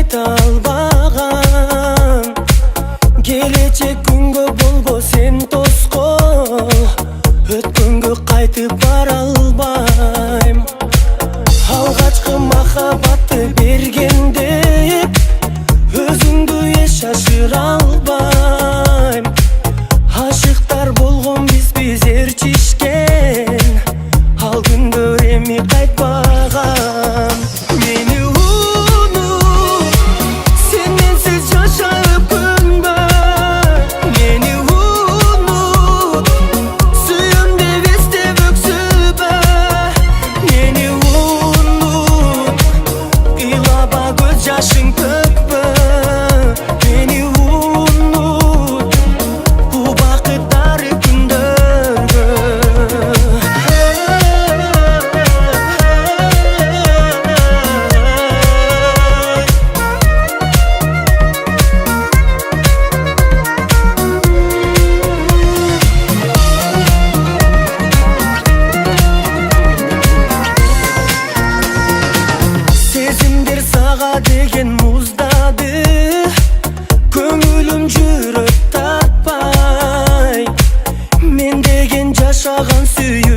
кайта албагам. Келечек күнгө болбо сен тоскоол, өткөнгө кайтып бара албайм. Алгачкы махабатты бергенде өзүңдү эч шашыра албайм. Ашыктар болгон бизбиз ээрчишкен, ал күндөр эми кайтпаган. Мени унут, сен менсиз жашап күнбө. Мени унут, сүйөм деп эстеп өксүбө. Мени унут, ыйлаба көз жашың төкпө. Мени унут, бул бакыттары күндөргө. Сезимдер сага деген муздады, көңүлүм жүрөк таппай. Мен деген жашаган сүйүү